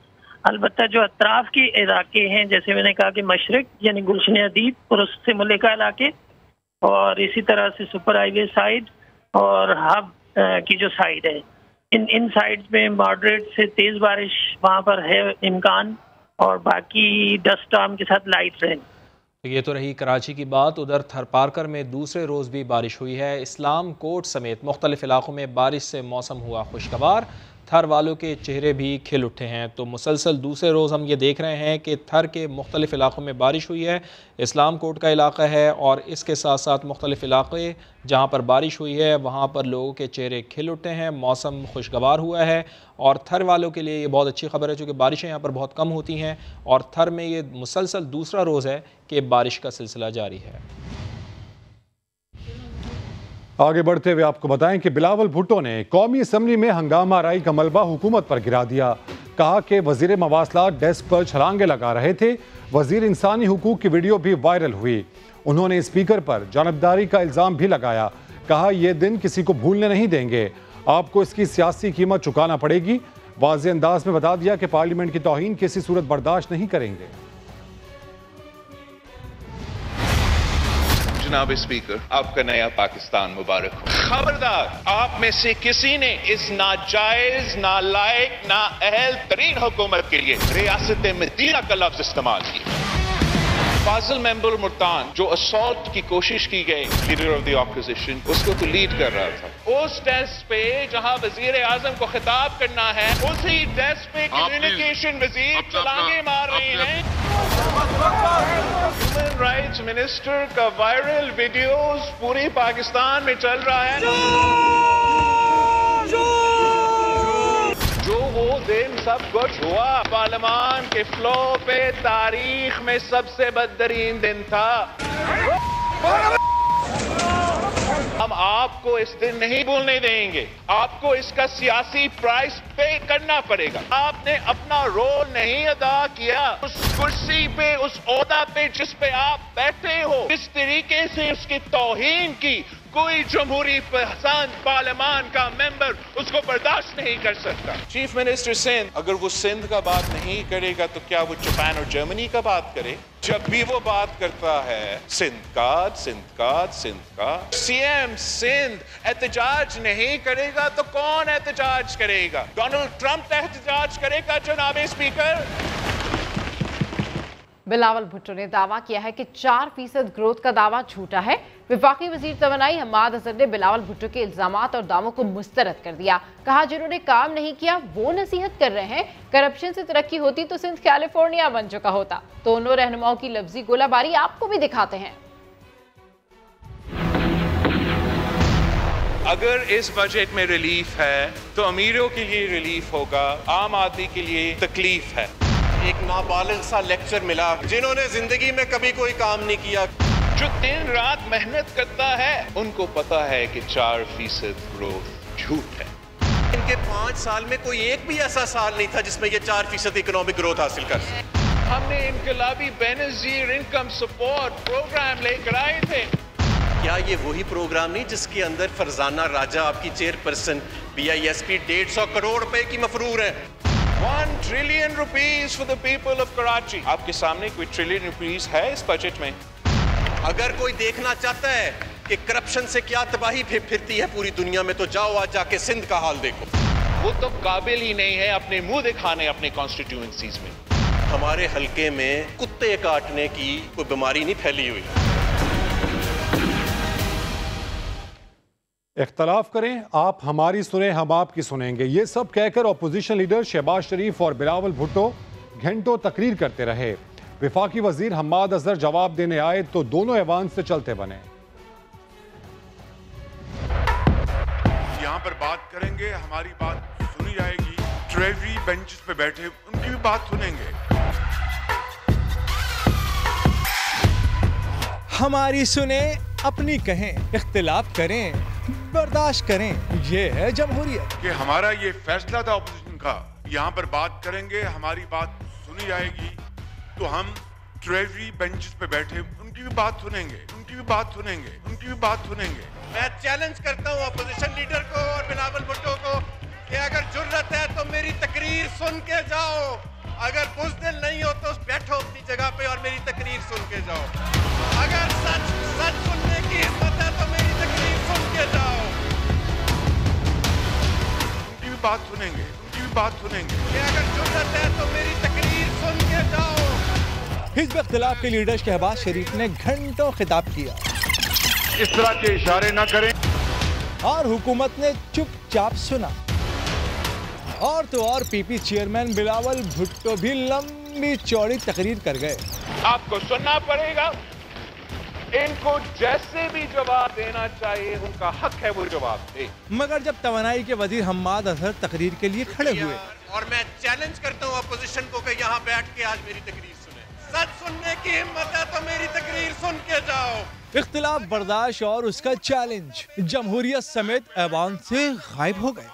अलबत्ता जो अतराफ के इलाके हैं, जैसे मैंने कहा कि मशरक यानी गुलशन हदीद और उससे मुल्लिका इलाके, और इसी तरह से सुपर हाईवे साइड और हब की जो साइड है, इन साइड्स में मॉडरेट से तेज बारिश वहाँ पर है इम्कान, और बाकी डस्ट स्टॉर्म के साथ लाइट रेन। ये तो रही कराची की बात। उधर थरपारकर में दूसरे रोज़ भी बारिश हुई है। इस्लाम कोट समेत मुख्तलिफ इलाकों में बारिश से मौसम हुआ खुशगवार। थर वालों के चेहरे भी खिल उठे हैं। तो मुसलसल दूसरे रोज़ हम ये देख रहे हैं कि थर के मुख्तलिफ इलाकों में बारिश हुई है। इस्लाम कोट का इलाका है और इसके साथ साथ मुख्तलिफ इलाके जहाँ पर बारिश हुई है वहाँ पर लोगों के चेहरे खिल उठे हैं, मौसम खुशगवार हुआ है। और थर वालों के लिए ये बहुत अच्छी खबर है, चूँकि बारिशें यहाँ पर बहुत कम होती हैं और थर में ये मुसलसल दूसरा रोज़ है कि बारिश का सिलसिला जारी है। आगे बढ़ते हुए आपको बताएं कि बिलावल भुट्टो ने कौमी असम्बली में हंगामा आराई का मलबा हुकूमत पर गिरा दिया। कहा कि वजीर मवासलात डेस्क पर छलांगे लगा रहे थे। वजीर इंसानी हुकूक की वीडियो भी वायरल हुई। उन्होंने स्पीकर पर जानबदारी का इल्ज़ाम भी लगाया। कहा यह दिन किसी को भूलने नहीं देंगे, आपको इसकी सियासी कीमत चुकाना पड़ेगी। वाज़ेह अंदाज में बता दिया कि पार्लियामेंट की तौहीन किसी सूरत बर्दाश्त नहीं करेंगे। जनाब स्पीकर, आपका नया पाकिस्तान मुबारक हो। खबरदार आप में से किसी ने इस नाजायज, नालायक, नाअहल तरीन हुकूमत के लिए रियासत मदीना का लफ्ज इस्तेमाल किया। फाजिल मेंबर मुल्तान जो असॉल्ट की कोशिश की गई लीडर ऑफ द ऑपोजिशन, उसको तो लीड कर रहा था। उस डेस्क पे जहां वजीर आजम को खिताब करना है, उसी डेस्क पे कम्युनिकेशन वजीर छलांगे मार रहे हैं। ह्यूमन राइट्स मिनिस्टर का वायरल वीडियोस पूरे पाकिस्तान में चल रहा है। जो वो दिन सब कुछ हुआ पार्लियामान के फ्लो पे तारीख में सबसे बदतरीन दिन था। हम आपको इस दिन नहीं भूलने देंगे, आपको इसका सियासी प्राइस पे करना पड़ेगा। आपने अपना रोल नहीं अदा किया उस कुर्सी पे, उस ओहदा पे जिस पे आप बैठे हो। इस तरीके से उसकी तौहीन की कोई जमहूरी पसंद पार्लियामान का मेंबर उसको बर्दाश्त नहीं कर सकता। चीफ मिनिस्टर सिंध, अगर वो सिंध का बात नहीं करेगा तो क्या वो जापान और जर्मनी का बात करे? जब भी वो बात करता है सिंध का, सिंध का, सिंध का, सीएम सिंध एहतजाज नहीं करेगा तो कौन एहतजाज करेगा? डोनाल्ड ट्रंप एहतजाज करेगा जनाब स्पीकर? बिलावल भुट्टो ने दावा किया है कि 4% ग्रोथ का दावा झूठा है। विफाकी वजीर तवानाई हम्माद अजहर ने बिलावल भुट्टो के इल्जामात और दावों को मुस्तरद कर दिया। कहा जिन्होंने काम नहीं किया वो नसीहत कर रहे हैं। करप्शन से तरक्की होती तो सिंध कैलिफोर्निया बन चुका होता। दोनों रहनुमाओं की लफ्जी गोलाबारी आपको भी दिखाते हैं। अगर इस बजट में रिलीफ है तो अमीरों के लिए रिलीफ होगा, आम आदमी के लिए तकलीफ है। एक नाबालिग सा लेक्चर मिला जिन्होंने जिंदगी में कभी कोई काम नहीं किया, जो दिन रात मेहनत करता है, उनको पता है कि 4% ग्रोथ झूठ है। इनके 5 साल में कोई एक भी ऐसा साल नहीं था जिसमें ये 4% इकोनॉमिक ग्रोथ हासिल कर सके। हमने इनकलाबी बेनजीर इनकम सपोर्ट प्रोग्राम लेकर आए थे। क्या ये वही प्रोग्राम नहीं जिसके अंदर फरजाना राजा आपकी चेयरपर्सन BISP 150 करोड़ रुपए की मफरूर है? 1 trillion rupees for the people of Karachi. आपके सामने कोई ट्रिलियन रुपीस है इस बजट में? अगर कोई देखना चाहता है कि करप्शन से क्या तबाही फिरती है पूरी दुनिया में, तो जाओ आज जाके सिंध का हाल देखो। वो तो काबिल ही नहीं है अपने मुंह दिखाने अपने कॉन्स्टिट्यूएंसीज में। हमारे हलके में कुत्ते काटने की कोई बीमारी नहीं फैली हुई। इख्तलाफ करें, आप हमारी सुने, हम आपकी सुनेंगे, ये सब कहकर अपोजिशन लीडर शहबाज शरीफ और बिलावल भुट्टो घंटों तकरीर करते रहे। विफाकी वजीर हम्माद अजहर जवाब देने आए तो दोनों ऐवान से चलते बने। यहाँ पर बात करेंगे, हमारी बात सुनी जाएगी। ट्रेजरी बेंचेस पे बैठे उनकी भी बात सुनेंगे। हमारी सुने, अपनी कहें, इख्तिलाफ करें, बर्दाश्त करें, ये है जमहूरियत। कि हमारा ये फैसला था ऑपोजिशन का, यहाँ पर बात करेंगे, हमारी बात सुनी जाएगी, तो हम ट्रेजरी बेंचेस पे बैठे उनकी भी बात सुनेंगे, उनकी भी बात सुनेंगे, उनकी भी बात सुनेंगे। मैं चैलेंज करता हूँ अपोजिशन लीडर को और बिलावल भुट्टो को कि अगर जुर्रत है तो मेरी तकरीर सुन के जाओ, अगर बुज़दिल नहीं हो तो बैठो अपनी जगह पे और मेरी तकरीर सुन के जाओ। अगर सच सुनने की हिम्मत है तो मेरी तकरीर सुन के जाओ। उनकी भी बात सुनेंगे, उनकी भी बात सुनेंगे। कि अगर जुर्रत है तो मेरी तकरीर सुन के जाओ। हिज़्ब इख्तिलाफ के लीडर शहबाज शरीफ ने घंटों खिताब किया। इस तरह के इशारे ना करें। और हुकूमत ने चुपचाप सुना। और तो और पीपी चेयरमैन बिलावल भुट्टो भी लंबी चौड़ी तकरीर कर गए। आपको सुनना पड़ेगा, इनको जैसे भी जवाब देना चाहिए उनका हक है वो जवाब दे। मगर जब तवानाई के वजीर हम्माद अजहर तकरीर के लिए खड़े हुए और मैं चैलेंज करता हूँ अपोजिशन को कि यहाँ बैठ के आज मेरी तकरीर सुने। सच सुनने की हिम्मत है तो मेरी तकरीर सुन के जाओ। इख्तिलाफ बर्दाश्त और उसका चैलेंज जमहूरियत समेत ऐवान से गायब हो गए।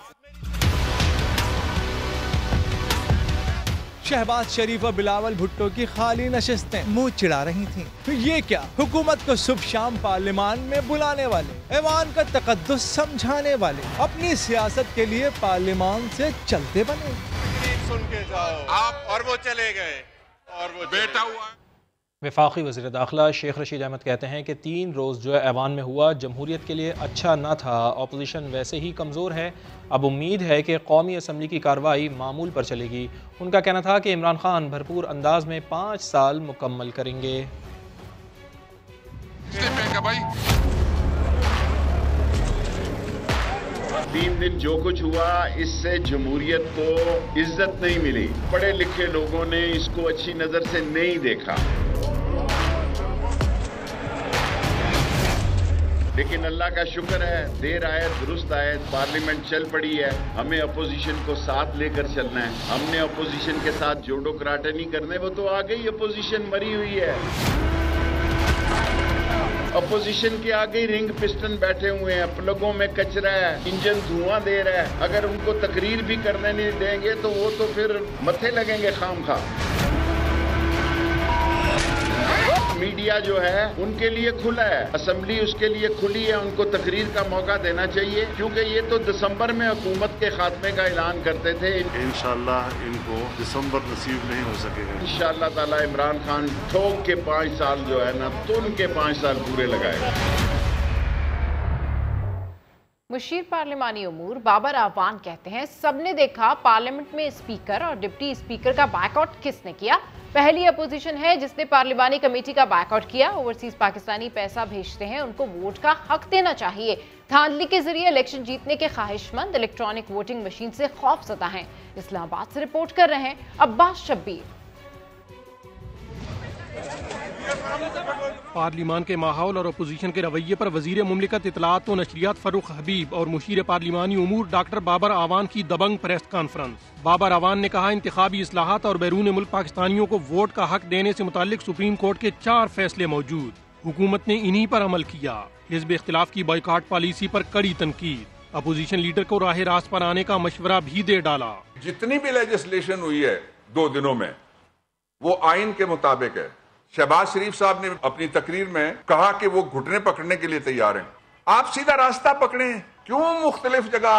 शहबाज शरीफ और बिलावल भुट्टो की खाली नशिस्तें मुंह चिढ़ा रही थीं। ये क्या, हुकूमत को सुबह शाम पार्लियामान में बुलाने वाले, ऐवान का तकद्दुस समझाने वाले, अपनी सियासत के लिए पार्लियामान से चलते बने। सुन के जाओ आप, और वो चले गए और वो बेटा हुआ। वफाकी वज़ीर दाखिला शेख रशीद अहमद कहते हैं कि 3 रोज़ जो ऐवान में हुआ जमहूरियत के लिए अच्छा न था। अपोजिशन वैसे ही कमज़ोर है। अब उम्मीद है कि कौमी असम्बली की कार्रवाई मामूल पर चलेगी। उनका कहना था कि इमरान खान भरपूर अंदाज में 5 साल मुकम्मल करेंगे। 3 दिन जो कुछ हुआ इससे जमहूरियत को इज्जत नहीं मिली। पढ़े लिखे लोगों ने इसको अच्छी नजर से नहीं देखा, लेकिन अल्लाह का शुक्र है, देर आए दुरुस्त आए, पार्लियामेंट चल पड़ी है। हमें अपोजिशन को साथ लेकर चलना है। हमने अपोजिशन के साथ जोड़ो कराटे नहीं करने, वो तो आ गई अपोजिशन मरी हुई है। अपोजिशन के आगे ही रिंग पिस्टन बैठे हुए हैं, प्लगों में कचरा है, इंजन धुआं दे रहा है। अगर उनको तकरीर भी करने नहीं देंगे तो वो तो फिर मथे लगेंगे खामखा। मीडिया जो है उनके लिए खुला है, असेंबली उसके लिए खुली है, उनको तकरीर का मौका देना चाहिए, क्योंकि ये तो दिसंबर में हुकूमत के खात्मे का ऐलान करते थे। इंशाल्लाह इनको दिसंबर नसीब नहीं हो सकेगा। इंशाल्लाह ताला इमरान खान ठोक के 5 साल जो है ना, तुम के 5 साल पूरे लगाएगा। मुशीर पार्लिमानी उमूर बाबर आवान कहते हैं, सबने देखा पार्लियामेंट में स्पीकर और डिप्टी स्पीकर का बायकॉट किसने किया। पहली अपोजिशन है जिसने पार्लिमानी कमेटी का बायकॉट किया। ओवरसीज पाकिस्तानी पैसा भेजते हैं, उनको वोट का हक देना चाहिए। धांधली के जरिए इलेक्शन जीतने के ख्वाहिशमंद इलेक्ट्रॉनिक वोटिंग मशीन से खौफजदा हैं। इस्लामाबाद से रिपोर्ट कर रहे हैं अब्बास शब्बीर। पार्लिमान के माहौल और अपोजिशन के रवैये पर वजीर मुमलिकत इतलात व नशरियात फरूख हबीब और मुशीर पार्लिमानी उमूर डॉक्टर बाबर आवान की दबंग प्रेस कॉन्फ्रेंस। बाबर आवान ने कहा, इंतखाबी इस्लाहात और बैरून मुल्क पाकिस्तानियों को वोट का हक देने से मुताल्लिक सुप्रीम कोर्ट के 4 फैसले मौजूद, हुकूमत ने इन्हीं पर अमल किया। हिज़्ब इख्तिलाफ की बॉयकॉट पॉलिसी पर कड़ी तनकीद, अपोजिशन लीडर को राह रास्त पर आने का मशवरा भी दे डाला। जितनी भी लेजिस्लेशन हुई है 2 दिनों में, वो आइन के मुताबिक है। शहबाज शरीफ साहब ने अपनी तकरीर में कहा कि वो घुटने पकड़ने के लिए तैयार हैं। आप सीधा रास्ता पकड़ें, क्यों मुख्तलिफ जगह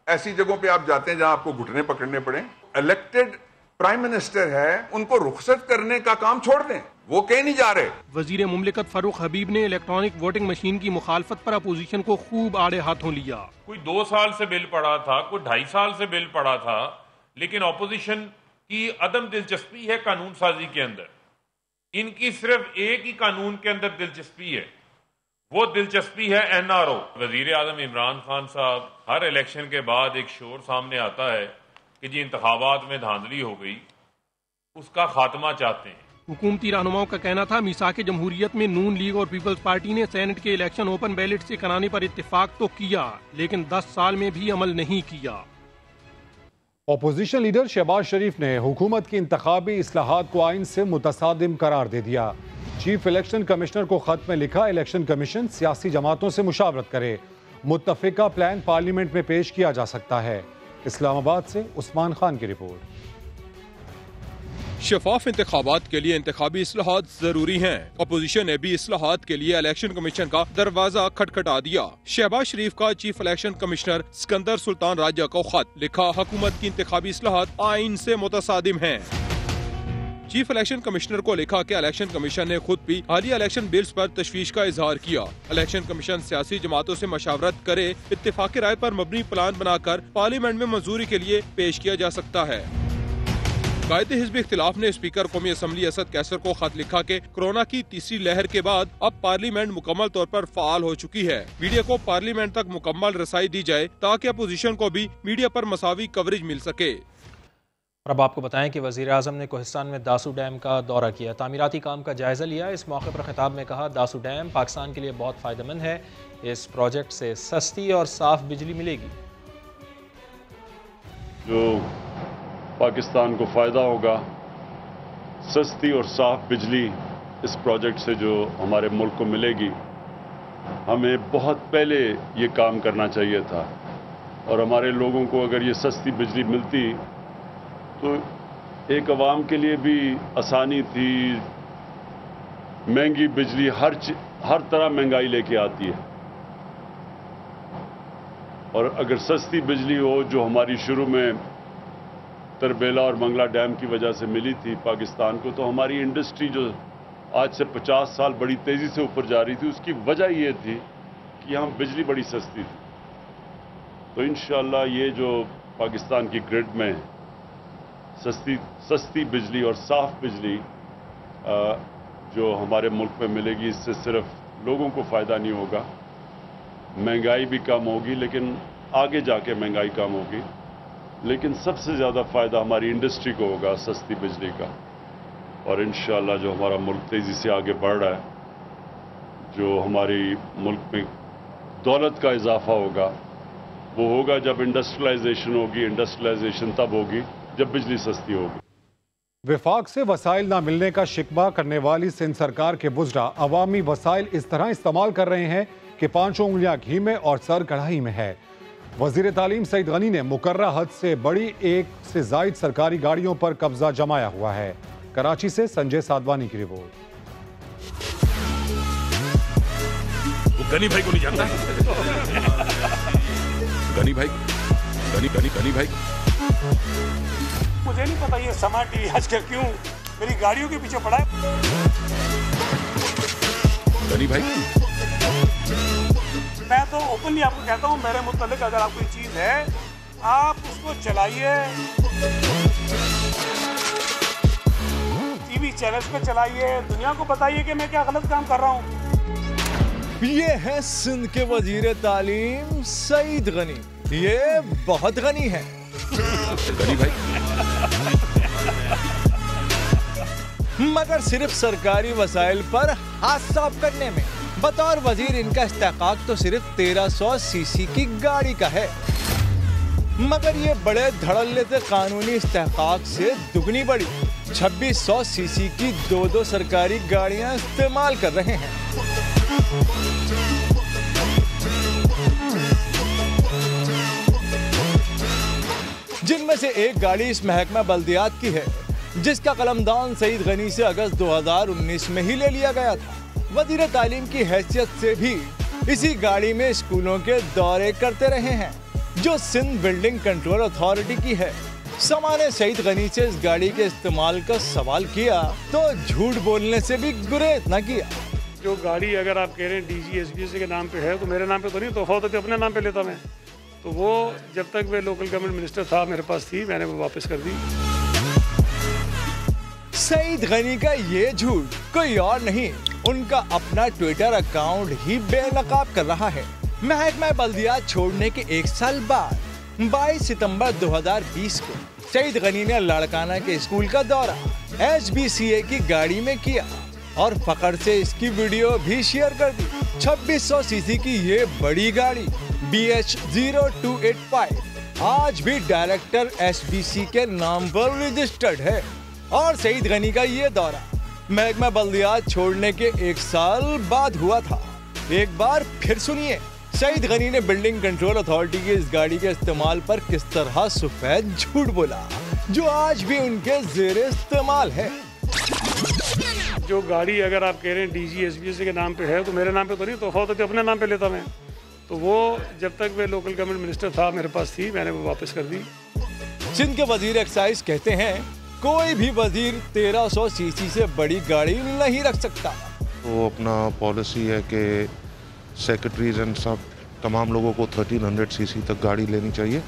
ऐसी जगहों पे आप जाते हैं जहां आपको घुटने पकड़ने पड़े। इलेक्टेड प्राइम मिनिस्टर है, उनको रुखसत करने का काम छोड़ दें, वो कहीं नहीं जा रहे। वजीर मुमलिकत फरूख हबीब ने इलेक्ट्रॉनिक वोटिंग मशीन की मुखालफत पर अपोजिशन को खूब आड़े हाथों लिया। कोई 2 साल से बिल पड़ा था, कोई 2.5 साल से बिल पड़ा था, लेकिन अपोजिशन की अदम दिलचस्पी है कानून साजी के अंदर। इनकी सिर्फ एक ही कानून के अंदर दिलचस्पी है, वो दिलचस्पी है NRO। वजीर आजम इमरान खान साहब हर इलेक्शन के बाद एक शोर सामने आता है कि जी इंतखाबात में धांधली हो गई, उसका खात्मा चाहते हैं। हुकूमती रहनुमाओं का कहना था, मिसाक जमहूरियत में नून लीग और पीपल्स पार्टी ने सेनेट के इलेक्शन ओपन बैलेट से कराने पर इत्तेफाक तो किया, लेकिन 10 साल में भी अमल नहीं किया। अपोजिशन लीडर शहबाज शरीफ ने हुकूमत की इंतखाबी इस्लाहात को आइन से मुतसादिम करार दे दिया। चीफ इलेक्शन कमिश्नर को खत में लिखा, इलेक्शन कमीशन सियासी जमातों से मुशावरत करे, मुत्तफिका प्लान पार्लियामेंट में पेश किया जा सकता है। इस्लामाबाद से उस्मान खान की रिपोर्ट। शफाफ इंतखाबात के लिए इंतखाबी इस्लाहात जरूरी हैं। अपोजिशन ने भी इस्लाहात के लिए इलेक्शन कमीशन का दरवाजा खटखटा दिया। शहबाज शरीफ का chief election commissioner Sikandar Sultan Raja को खत लिखा, हुकूमत की इंतखाबी इस्लाहात आइन से मुतसादिम हैं। चीफ इलेक्शन कमिश्नर को लिखा कि इलेक्शन कमीशन ने खुद भी हालिया इलेक्शन बिल्स पर तशवीश का इजहार किया। इलेक्शन कमीशन सियासी जमातों से मशावरत करे, इत्तेफाकी राय पर मबनी प्लान बनाकर पार्लियामेंट में मंजूरी के लिए पेश किया जा सकता है। कायद हिज़्ब इख्तिलाफ ने स्पीकर कौमी असम्बली असद कैसर को खत लिखा कि कोरोना की तीसरी लहर के बाद अब पार्लियामेंट मुकम्मल तौर पर फाल हो चुकी है। मीडिया को पार्लियामेंट तक मुकम्मल रसाई दी जाए ताकि अपोजिशन को भी मीडिया पर मसावी कवरेज मिल सके। और अब आपको बताएं कि वज़ीर आज़म ने कोहिस्तान में दासू डैम का दौरा किया, तामीराती काम का जायजा लिया। इस मौके पर खिताब में कहा, दासू डैम पाकिस्तान के लिए बहुत फ़ायदेमंद है। इस प्रोजेक्ट से सस्ती और साफ बिजली मिलेगी। जो पाकिस्तान को फ़ायदा होगा, सस्ती और साफ बिजली इस प्रोजेक्ट से जो हमारे मुल्क को मिलेगी, हमें बहुत पहले ये काम करना चाहिए था। और हमारे लोगों को अगर ये सस्ती बिजली मिलती तो एक अवाम के लिए भी आसानी थी। महंगी बिजली हर तरह महंगाई लेके आती है, और अगर सस्ती बिजली हो जो हमारी शुरू में तरबेला और मंगला डैम की वजह से मिली थी पाकिस्तान को, तो हमारी इंडस्ट्री जो आज से 50 साल बड़ी तेज़ी से ऊपर जा रही थी, उसकी वजह ये थी कि यहाँ बिजली बड़ी सस्ती थी। तो इंशाअल्लाह ये जो पाकिस्तान की ग्रिड में सस्ती बिजली और साफ बिजली जो हमारे मुल्क में मिलेगी, इससे सिर्फ लोगों को फ़ायदा नहीं होगा, महंगाई भी कम होगी, लेकिन आगे जाके महंगाई कम होगी, लेकिन सबसे ज़्यादा फ़ायदा हमारी इंडस्ट्री को होगा सस्ती बिजली का। और इंशाअल्लाह जो हमारा मुल्क तेज़ी से आगे बढ़ रहा है, जो हमारी मुल्क में दौलत का इजाफा होगा, वो होगा जब इंडस्ट्रियलाइजेशन होगी। इंडस्ट्रियलाइजेशन तब होगी जब बिजली सस्ती होगी। विफाक से वसाइल ना मिलने का शिकवा करने वाली सिंध सरकार के बुज़रा अवामी वसाइल इस तरह इस्तेमाल कर रहे हैं कि 5 उंगलियां घी में और सर कढ़ाई में है। वजीर तालीम सईद गनी ने मुकर्रा हद से बड़ी 1 से ज़ायद सरकारी गाड़ियों पर कब्जा जमाया हुआ है। कराची से संजय साधवानी की रिपोर्ट। वो गनी भाई को नहीं जानता? गनी भाई मुझे नहीं पता ये समा टीवी आजकल क्यों मेरी गाड़ियों के पीछे पड़ा है। गनी भाई, मैं तो ओपनली आपको कहता हूँ, मेरे मुतालिक अगर आपको कोई चीज है आप उसको चलाइए, टीवी चैनल्स पे चलाइए, दुनिया को बताइए कि मैं क्या गलत काम कर रहा हूँ। ये है सिंध के वजीर तालीम सईद गनी। ये बहुत गनी है। गनी भाई, मगर सिर्फ सरकारी वसाइल पर हाथ साफ करने में। बतौर वजीर इनका इस्तेकाक तो सिर्फ 1300 सीसी की गाड़ी का है, मगर ये बड़े धड़ल्ले से कानूनी इस्तेकाक से दुगनी बड़ी 2600 सीसी की 2 सरकारी गाड़ियां इस्तेमाल कर रहे हैं। जिनमें से एक गाड़ी इस महकमा बल्दियात की है, जिसका कलमदान सईद गनी से अगस्त 2019 में ही ले लिया गया था। वजीर तालीम की हैसियत से भी इसी गाड़ी में स्कूलों के दौरे करते रहे हैं, जो सिंध बिल्डिंग कंट्रोल अथॉरिटी की है। समा ने सईद गनी से इस गाड़ी के इस्तेमाल का सवाल किया तो झूठ बोलने से भी गुरेज न किया। जो गाड़ी अगर आप कह रहे हैं DG SBC के नाम पे है, तो मेरे नाम पे तो नहीं, तो होता तो अपने नाम पे लेता मैं। तो वो जब तक मैं लोकल गवर्नमेंट मिनिस्टर था मेरे पास थी, मैंने वो वापस कर दी। सईद गनी का ये झूठ कोई और नहीं, उनका अपना ट्विटर अकाउंट ही बेनकाब कर रहा है। महकमा बल्दियात छोड़ने के 1 साल बाद 22 सितंबर 2020 को सईद गनी ने लाड़काना के स्कूल का दौरा SBCA की गाड़ी में किया और फखर से इसकी वीडियो भी शेयर कर दी। 2600 सीसी की ये बड़ी गाड़ी BH0285 आज भी डायरेक्टर SBC के नाम पर रजिस्टर्ड है। और सईद गनी का ये दौरा महकमा बल्दियात छोड़ने के 1 साल बाद हुआ था। एक बार फिर सुनिए सईद गनी ने बिल्डिंग कंट्रोल अथॉरिटी की इस गाड़ी के इस्तेमाल पर किस तरह सफेद झूठ बोला, जो आज भी उनके ज़ेरे इस्तेमाल है। जो गाड़ी अगर आप कह रहे हैं DG SBC के नाम पे है, तो मेरे नाम पे तो नहीं, तो होता तो अपने नाम पे लेता मैं। तो वो जब तक मैं लोकल गवर्नमेंट मिनिस्टर था मेरे पास थी, मैंने वो वापस कर दी। सिंध के वजीर एक्साइज कहते हैं कोई भी वजीर 1300 सीसी से बड़ी गाड़ी नहीं रख सकता। वो अपना पॉलिसी है कि सेक्रेटरीज एंड सब तमाम लोगों को 1300 सीसी तक गाड़ी लेनी चाहिए।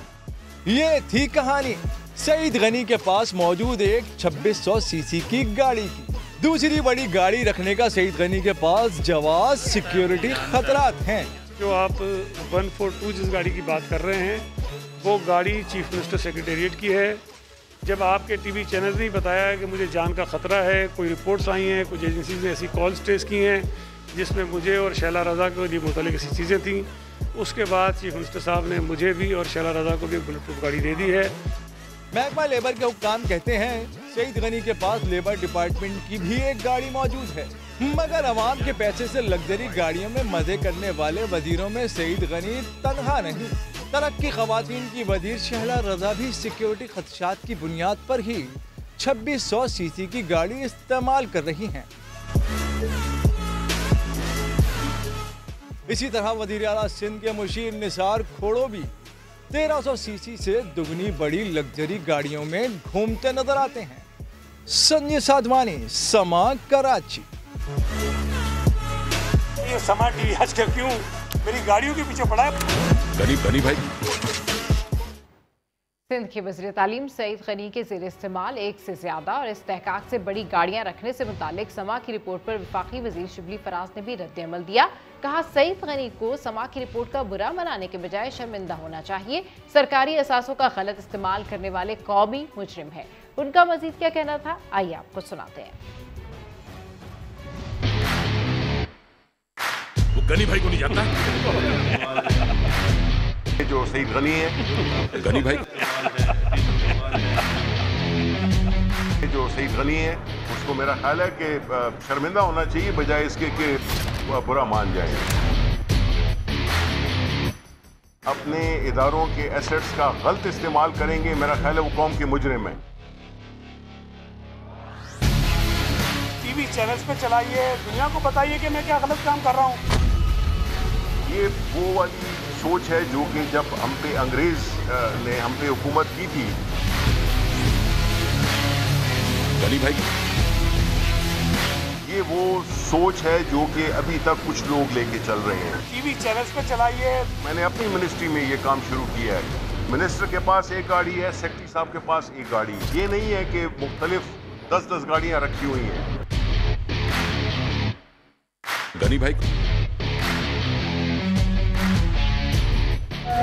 ये थी कहानी सईद गनी के पास मौजूद एक 2600 सीसी की गाड़ी की। दूसरी बड़ी गाड़ी रखने का सईद गनी के पास जवाब सिक्योरिटी खतरात हैं। जो आप 142 जिस गाड़ी की बात कर रहे हैं, वो गाड़ी चीफ मिनिस्टर सेक्रेटेरिएट की है। जब आपके टीवी चैनल ने बताया कि मुझे जान का ख़तरा है, कोई रिपोर्ट्स आई हैं, कुछ एजेंसीज ने ऐसी कॉल्स ट्रेस की हैं जिसमें मुझे और शैला रज़ा को लिए मुतल्लिक़ ऐसी चीज़ें थीं, उसके बाद चीफ मिनिस्टर साहब ने मुझे भी और शैला रज़ा को भी बुलेट प्रूफ गाड़ी दे दी है। महकमा लेबर के हुक्काम कहते हैं सईद गनी के पास लेबर डिपार्टमेंट की भी एक गाड़ी मौजूद है, मगर अवाम के पैसे से लग्जरी गाड़ियों में मजे करने वाले वजीरों में सईद गनी तनहा नहीं। तरक्की ख़वातीन की वजीर शहला रज़ा भी सिक्योरिटी खदशात की बुनियाद पर ही 2600 सीसी की गाड़ी इस्तेमाल कर रही हैं। इसी तरह वज़ीर आला सिंध के मुशीर निसार खोड़ो भी 1300 सीसी से दुगनी बड़ी लग्जरी गाड़ियों में घूमते नजर आते हैं। संजय साधवानी, समा, कराची। ये समा टीवी आज के क्यों मेरी गाड़ियों के पीछे पड़ा है? गनी भाई। सिंध के वज़ीर तालीम सईद गनी के ज़ेर इस्तेमाल एक से ज़्यादा और इस्तेहकाक से बड़ी गाड़ियाँ रखने से मुतालिक समा की रिपोर्ट पर वफाकी वज़ीर शिबली फराज ने भी रद्द-ए-अमल दिया। कहा, सईद गनी को समा की रिपोर्ट का बुरा मनाने के बजाय शर्मिंदा होना चाहिए। सरकारी असासों का गलत इस्तेमाल करने वाले कौमी मुजरिम है। उनका मजीद क्या कहना था, आइए आपको सुनाते हैं। वो गनी भाई को नहीं जानता जो सईद गनी है, गनी भाई जो सईद गनी है, उसको मेरा ख्याल है कि शर्मिंदा होना चाहिए बजाय इसके कि बुरा मान जाए। अपने इदारों के एसेट्स का गलत इस्तेमाल करेंगे, मेरा ख्याल है वो कौम के मुजरिम है। टीवी चैनल्स पे चलाइए, दुनिया को बताइए कि मैं क्या गलत काम कर रहा हूँ। ये वो वाली सोच है जो कि जब हम पे अंग्रेज ने हम पे हुकूमत की थी। गनी भाई, ये वो सोच है जो कि अभी तक कुछ लोग लेके चल रहे हैं। टीवी चैनल्स पे चलाइए। मैंने अपनी मिनिस्ट्री में ये काम शुरू किया है। मिनिस्टर के पास एक गाड़ी है, सेक्रेटरी साहब के पास एक गाड़ी। ये नहीं है कि मुख्तलिफ 10-10 गाड़ियां रखी हुई हैं। गनी भाई,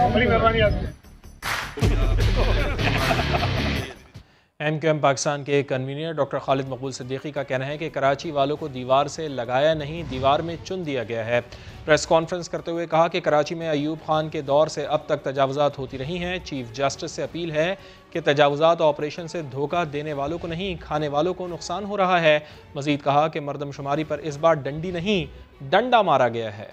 बड़ी मेहरबानी आपकी। MQM पाकिस्तान के कन्वीनर डॉक्टर खालिद मकबूल सिद्दीकी का कहना है कि कराची वालों को दीवार से लगाया नहीं, दीवार में चुन दिया गया है। प्रेस कॉन्फ्रेंस करते हुए कहा कि कराची में अयूब खान के दौर से अब तक तजावुज़ात होती रही हैं। चीफ जस्टिस से अपील है कि तजावुज़ात ऑपरेशन से धोखा देने वालों को नहीं, खाने वालों को नुकसान हो रहा है। मजीद कहा कि मरदमशुमारी पर इस बार डंडी नहीं, डंडा मारा गया है।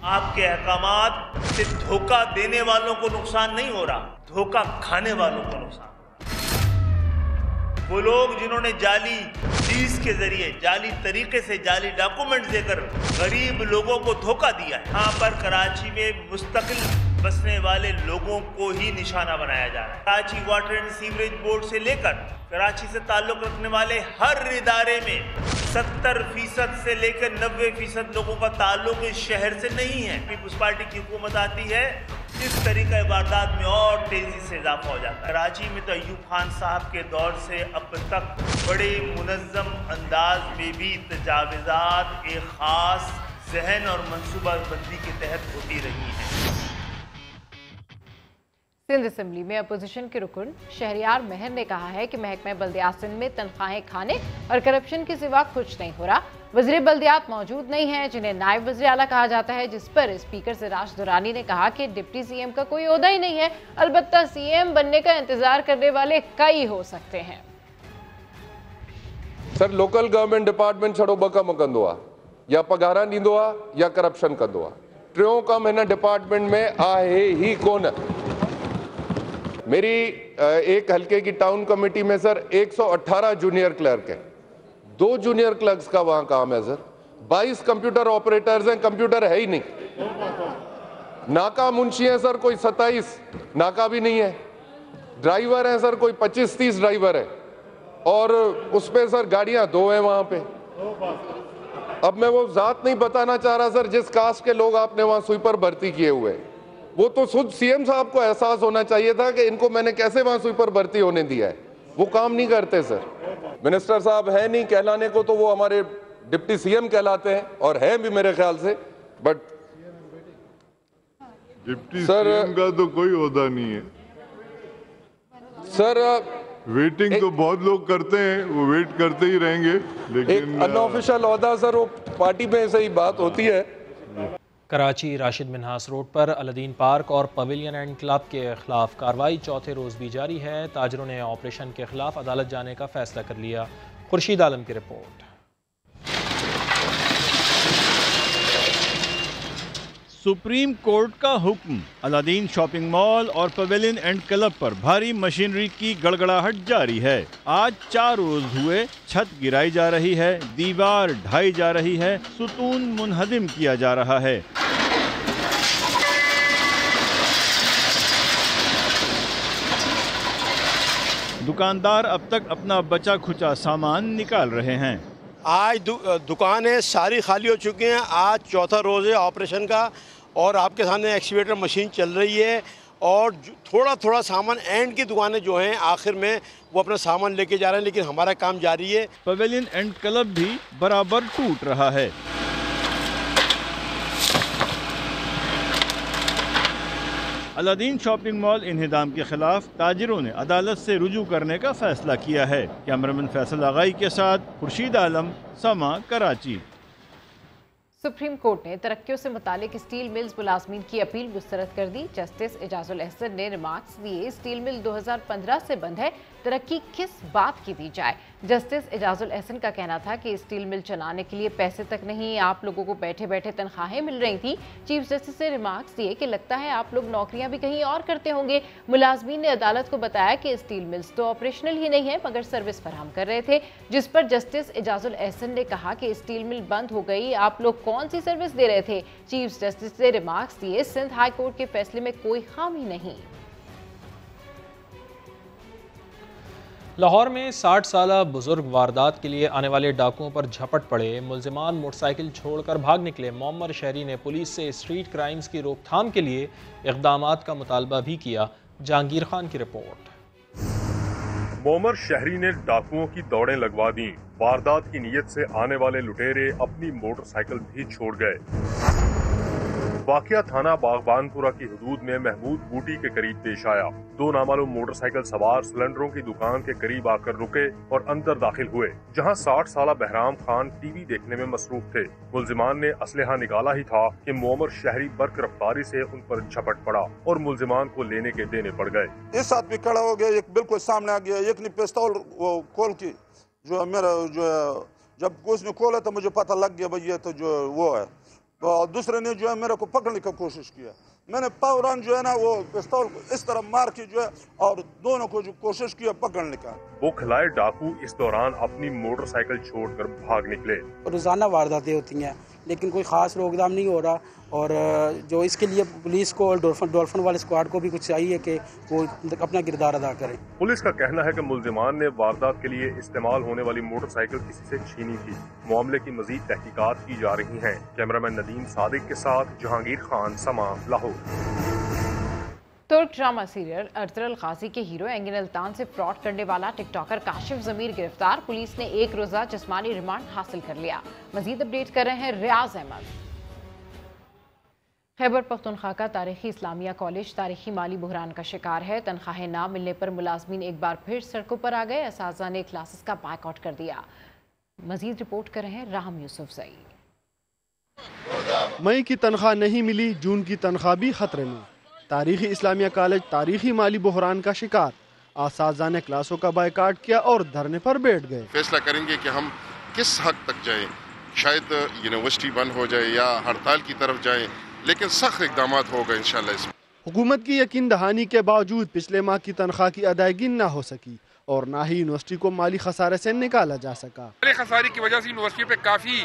आपके अहकामात से धोखा देने वालों को नुकसान नहीं हो रहा, धोखा खाने वालों को नुकसान। वो लोग जिन्होंने जाली लीज के जरिए, जाली तरीके से, जाली डॉक्यूमेंट देकर गरीब लोगों को धोखा दिया है। यहाँ पर कराची में मुस्तकिल बसने वाले लोगों को ही निशाना बनाया जा रहा है। Karachi water and sewerage board से लेकर कराची से ताल्लुक रखने वाले हर इदारे में 70% से लेकर 90% लोगों का ताल्लुक इस शहर से नहीं है। पीपुल्स पार्टी की हुकूमत आती है, इस तरीके वारदात में और तेजी से इजाफा हो जाता है। कराची में तो अयूब खान साहब के दौर से अब तक बड़े मुनज़्ज़म अंदाज में भी तजावुज़ात एक ख़ास जहन और मनसूबाबंदी के तहत होती रही हैं। सिंध असम्बली में अपोजिशन के रुकन शहरियार महर ने कहा है कि महकमा बल्दियात सिंध में तनख्वाहें खाने और करप्शन के सिवा कुछ नहीं हो रहा। वज़ीर बल्दियात मौजूद नहीं है, जिन्हें नायब वज़ीर आला कहा जाता है, जिस पर स्पीकर सिराज दुरानी ने कहा कि डिप्टी सीएम का कोई ओहदा ही नहीं है। अलबत्ता सीएम बनने का इंतजार करने वाले कई हो सकते हैं। सर, लोकल गवर्नमेंट डिपार्टमेंट छड़ो ब कम कंदो आहे, या पगारा ॾींदो आहे या करप्शन कंदो आहे। टियों कम हिन डिपार्टमेंट में आहे ही कोन। मेरी एक हल्के की टाउन कमेटी में सर 118 जूनियर क्लर्क हैं, 2 जूनियर क्लर्क्स का वहां काम है सर। 22 कंप्यूटर ऑपरेटर्स हैं, कंप्यूटर है ही नहीं। नाका मुंशी है सर कोई 27, नाका भी नहीं है। ड्राइवर हैं सर कोई 25-30 ड्राइवर है, और उसपे सर गाड़ियां 2 हैं वहां पे। अब मैं वो जात नहीं बताना चाह रहा सर, जिस कास्ट के लोग आपने वहां स्वीपर भर्ती किए हुए, वो तो खुद सीएम साहब को एहसास होना चाहिए था कि इनको मैंने कैसे वहां स्वीपर भर्ती होने दिया है। वो काम नहीं करते सर। मिनिस्टर साहब है नहीं कहलाने को, तो वो हमारे डिप्टी सीएम कहलाते हैं, और हैं भी मेरे ख्याल से। बट डिप्टी सीएम का तो कोई ओहदा नहीं है सर। वेटिंग तो बहुत लोग करते हैं, वो वेट करते ही रहेंगे, लेकिन अनऑफिशियल ओहदा सर वो पार्टी में सही बात होती है। कराची राशिद मिन्हास रोड पर अलादीन पार्क और पवेलियन एंड क्लब के खिलाफ कार्रवाई चौथे रोज भी जारी है। ताजरों ने ऑपरेशन के खिलाफ अदालत जाने का फैसला कर लिया। खुर्शीद आलम की रिपोर्ट। सुप्रीम कोर्ट का हुक्म। अलादीन शॉपिंग मॉल और पवेलियन एंड क्लब पर भारी मशीनरी की गड़गड़ाहट जारी है। आज 4 रोज हुए, छत गिराई जा रही है, दीवार ढाई जा रही है, सुतून मुनहदिम किया जा रहा है। दुकानदार अब तक अपना बचा खुचा सामान निकाल रहे हैं। आज दुकानें सारी खाली हो चुकी हैं। आज चौथा रोज़ है ऑपरेशन का और आपके सामने एक्सीवेटर मशीन चल रही है और थोड़ा थोड़ा सामान एंड की दुकानें जो हैं आखिर में वो अपना सामान लेके जा रहे हैं, लेकिन हमारा काम जारी है। पवेलियन एंड क्लब भी बराबर टूट रहा है। अलादीन शॉपिंग मॉल इन्हिदाम के खिलाफ ताजिरों ने अदालत से रुजू करने का फैसला किया है। कैमरामैन फैसल आगाई के साथ खुर्शीद आलम, समा, कराची। सुप्रीम कोर्ट ने तरक्कियों से मुतालिक स्टील मिल्स मुलाजमीन की अपील मुस्तरद कर दी। जस्टिस एजाजुल एहसन ने रिमार्क्स दिए, स्टील मिल 2015 से बंद है, तरक्की किस बात की दी जाए। जस्टिस एजाजुल एहसन का कहना था कि स्टील मिल चलाने के लिए पैसे तक नहीं, आप लोगों को बैठे बैठे तनख्वाहें मिल रही थी। चीफ जस्टिस ने रिमार्क्स दिए कि लगता है आप लोग नौकरियां भी कहीं और करते होंगे। मुलाजमीन ने अदालत को बताया कि स्टील मिल्स तो ऑपरेशनल ही नहीं है मगर सर्विस फराहम कर रहे थे, जिस पर जस्टिस एजाजुल एहसन ने कहा कि स्टील मिल बंद हो गई, आप लोग कौन सी सर्विस दे रहे थे। चीफ जस्टिस ने रिमार्क्स दिए, सिंध हाई कोर्ट के फैसले में कोई खामी नहीं। लाहौर में 60 साला बुजुर्ग वारदात के लिए आने वाले डाकुओं पर झपट पड़े। मुल्जिमान मोटरसाइकिल छोड़कर भाग निकले। मोअम्मर शहरी ने पुलिस से स्ट्रीट क्राइम्स की रोकथाम के लिए इक़दामात का मुतालबा भी किया। जहांगीर खान की रिपोर्ट। मोअम्मर शहरी ने डाकुओं की दौड़ें लगवा दी। वारदात की नीयत से आने वाले लुटेरे अपनी मोटरसाइकिल भी छोड़ गए। वाकया थाना बागबानपुरा की हदूद में महमूद बूटी के करीब पेश आया। 2 नामालूम मोटरसाइकिल सवार सिलेंडरों की दुकान के करीब आकर रुके और अंदर दाखिल हुए, जहां 60 साला बहराम खान टीवी देखने में मसरूफ थे। मुल्जिमान ने असलहा निकाला ही था कि मोअम्मर शहरी बर्क रफ्तारी से उन पर झपट पड़ा और मुल्जिमान को लेने के देने पड़ गए। इस आदमी खड़ा हो गया, एक बिल्कुल सामने आ गया, एक ने पिस्तौल खोल की जो मेरा जो जब उसने खोला तो मुझे पता लग गया भाई ये तो जो वो है। और दूसरे ने जो है मेरे को पकड़ने की कोशिश किया। मैंने फौरन जो है ना वो पिस्तौल इस तरह मार के जो है और दोनों को जो कोशिश किया पकड़ने का। वो खिलाए डाकू इस दौरान अपनी मोटरसाइकिल छोड़कर भाग निकले। रोजाना वारदातें होती हैं लेकिन कोई खास रोकथाम नहीं हो रहा और जो इसके लिए पुलिस को और डॉल्फिन वाले स्क्वाड को भी कुछ चाहिए कि वो अपना किरदार अदा करें। पुलिस का कहना है कि मुल्जिमान ने वारदात के लिए इस्तेमाल होने वाली मोटरसाइकिल किसी से छीनी थी। मामले की मजीद तहकीकात की जा रही हैं। कैमरामैन नदीम सादिक के साथ जहांगीर खान, समा, लाहौर। तुर्क ड्रामा सीरियल अर्तुगरुल गाजी के हीरो एंगिन अल्तान से फ्रॉड करने वाला टिकटॉकर काशिफ जमीर गिरफ्तार। पुलिस ने 1 रोजा जिस्मानी रिमांड हासिल कर लिया। मजीद अपडेट कर रहे हैं रियाज अहमद। खैबर पख्तूनख्वा का तारीखी इस्लामिया कॉलेज तारीखी माली बहरान का शिकार है। तनख्वाहें ना मिलने पर मुलाजमीन एक बार फिर सड़कों पर आ गए। असातिज़ा ने क्लासेस का बायकॉट कर दिया। मजीद रिपोर्ट कर रहे हैं राहम यूसुफजई। मई की तनख्वाह नहीं मिली, जून की तनख्वाह भी खतरे में। तारीखी इस्लामिया कॉलेज तारीखी माली बहरान का शिकार। असातिज़ा ने क्लासों का बायकॉट किया और धरने पर बैठ गए। फैसला करेंगे कि हम किस हद तक जाएं। शायद यूनिवर्सिटी बंद हो जाए या हड़ताल की तरफ जाएं, लेकिन सख्त इकदाम होगा इंशाल्लाह। इसमें हुकूमत की यकीन दहानी के बावजूद पिछले माह की तनख्वाह की अदायगी न हो सकी और न ही यूनिवर्सिटी को माली खसारे से निकाला जा सका। माली खसारे की वजह से यूनिवर्सिटी पे काफी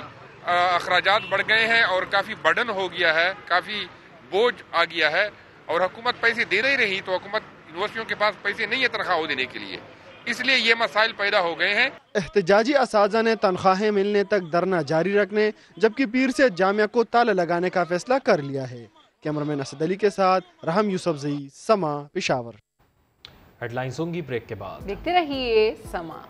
अखराजात बढ़ गए हैं और काफी बर्डन हो गया है, काफी बोझ आ गया है और हुकूमत पैसे दे नहीं रही तो हुकूमत यूनिवर्सिटियों के पास पैसे नहीं है तनख्वाह देने के लिए, इसलिए ये मसाइल पैदा हो गए हैं। एहतजाजी असातिज़ा ने तनख्वाहें मिलने तक धरना जारी रखने जबकि पीर से जामिया को ताला लगाने का फैसला कर लिया है। कैमरामैन असद अली के साथ राहम यूसुफजई, समा, पेशावर। हेडलाइंस होंगी ब्रेक के बाद। देखते रहिए समा।